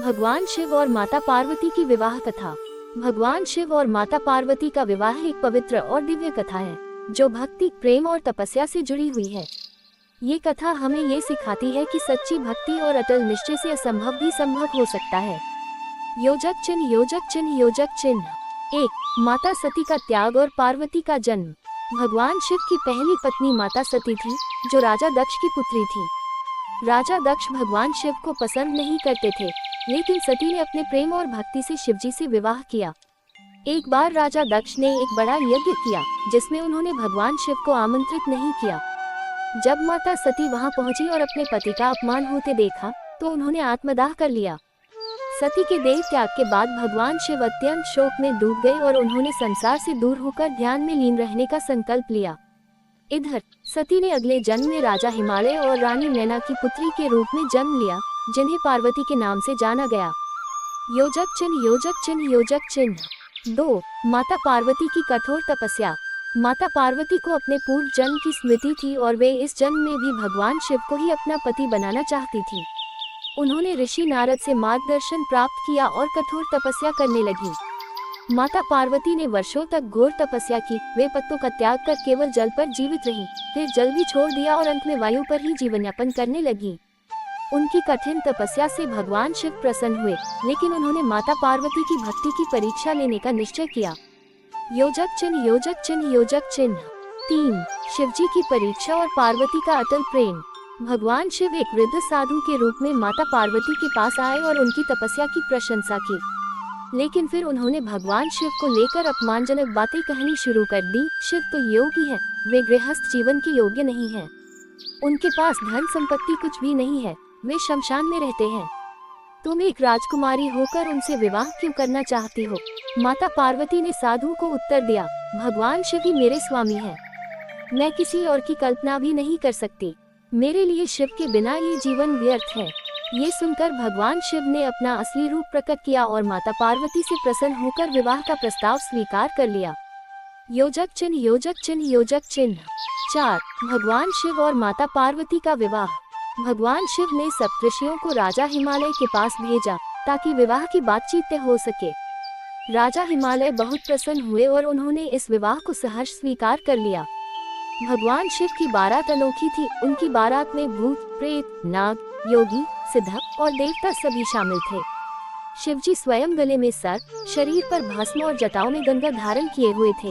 भगवान शिव और माता पार्वती की विवाह कथा। भगवान शिव और माता पार्वती का विवाह एक पवित्र और दिव्य कथा है जो भक्ति, प्रेम और तपस्या से जुड़ी हुई है। ये कथा हमें ये सिखाती है कि सच्ची भक्ति और अटल निश्चय से असंभव भी संभव हो सकता है। योजक चिन्ह, योजक चिन्ह, योजक चिन्ह। 1. माता सती का त्याग और पार्वती का जन्म। भगवान शिव की पहली पत्नी माता सती थी, जो राजा दक्ष की पुत्री थी। राजा दक्ष भगवान शिव को पसंद नहीं करते थे, लेकिन सती ने अपने प्रेम और भक्ति से शिवजी से विवाह किया। एक बार राजा दक्ष ने एक बड़ा यज्ञ किया, जिसमें उन्होंने भगवान शिव को आमंत्रित नहीं किया। जब माता सती वहां पहुंची और अपने पति का अपमान होते देखा, तो उन्होंने आत्मदाह कर लिया। सती के देह त्याग के बाद भगवान शिव अत्यंत शोक में डूब गए और उन्होंने संसार से दूर होकर ध्यान में लीन रहने का संकल्प लिया। इधर सती ने अगले जन्म में राजा हिमालय और रानी नैना की पुत्री के रूप में जन्म लिया, जिन्हें पार्वती के नाम से जाना गया। योजक चिन्ह, योजक चिन्ह, योजक चिन्ह। 2. माता पार्वती की कठोर तपस्या। माता पार्वती को अपने पूर्व जन्म की स्मृति थी और वे इस जन्म में भी भगवान शिव को ही अपना पति बनाना चाहती थी। उन्होंने ऋषि नारद से मार्गदर्शन प्राप्त किया और कठोर तपस्या करने लगी। माता पार्वती ने वर्षों तक घोर तपस्या की। वे पत्तों का त्याग कर केवल जल पर जीवित रहीं, फिर जल भी छोड़ दिया और अंत में वायु पर ही जीवन यापन करने लगी। उनकी कठिन तपस्या से भगवान शिव प्रसन्न हुए, लेकिन उन्होंने माता पार्वती की भक्ति की परीक्षा लेने का निश्चय किया। योजक चिन्ह, योजक चिन्ह, योजक चिन्ह। 3. शिवजी की परीक्षा और पार्वती का अटल प्रेम। भगवान शिव एक वृद्ध साधु के रूप में माता पार्वती के पास आए और उनकी तपस्या की प्रशंसा की, लेकिन फिर उन्होंने भगवान शिव को लेकर अपमानजनक बातें कहनी शुरू कर दी। शिव तो योगी हैं, वे गृहस्थ जीवन के योग्य नहीं हैं। उनके पास धन संपत्ति कुछ भी नहीं है, वे शमशान में रहते हैं। तुम एक राजकुमारी होकर उनसे विवाह क्यों करना चाहती हो? माता पार्वती ने साधु को उत्तर दिया, भगवान शिव ही मेरे स्वामी हैं। मैं किसी और की कल्पना भी नहीं कर सकती। मेरे लिए शिव के बिना ये जीवन व्यर्थ है। ये सुनकर भगवान शिव ने अपना असली रूप प्रकट किया और माता पार्वती से प्रसन्न होकर विवाह का प्रस्ताव स्वीकार कर लिया। योजक चिन्ह, योजक चिन्ह, योजक चिन्ह। 4. भगवान शिव और माता पार्वती का विवाह। भगवान शिव ने सप्तऋषियों को राजा हिमालय के पास भेजा, ताकि विवाह की बातचीत तय हो सके। राजा हिमालय बहुत प्रसन्न हुए और उन्होंने इस विवाह को सहर्ष स्वीकार कर लिया। भगवान शिव की बारात अनोखी थी। उनकी बारात में भूत, प्रेत, नाग, योगी, सिद्धक और देवता सभी शामिल थे। शिवजी स्वयं गले में सर्प, शरीर पर भस्म और जटाओं में गंगा धारण किए हुए थे।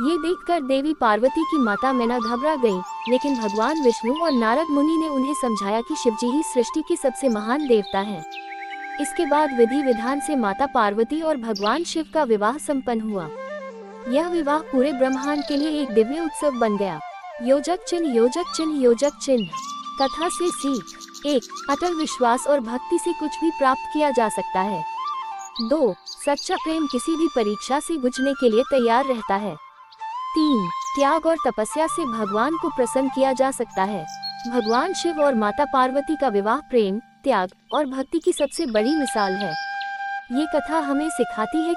ये देखकर देवी पार्वती की माता मैना घबरा गईं, लेकिन भगवान विष्णु और नारद मुनि ने उन्हें समझाया कि शिवजी ही सृष्टि के सबसे महान देवता हैं। इसके बाद विधि विधान से माता पार्वती और भगवान शिव का विवाह संपन्न हुआ। यह विवाह पूरे ब्रह्मांड के लिए एक दिव्य उत्सव बन गया। योजक चिन्ह, योजक चिन्ह, योजक चिन्ह। कथा से सीख। 1. अटल विश्वास और भक्ति से कुछ भी प्राप्त किया जा सकता है। 2. सच्चा प्रेम किसी भी परीक्षा से गुजरने के लिए तैयार रहता है। 3. त्याग और तपस्या से भगवान को प्रसन्न किया जा सकता है। भगवान शिव और माता पार्वती का विवाह प्रेम, त्याग और भक्ति की सबसे बड़ी मिसाल है। ये कथा हमें सिखाती है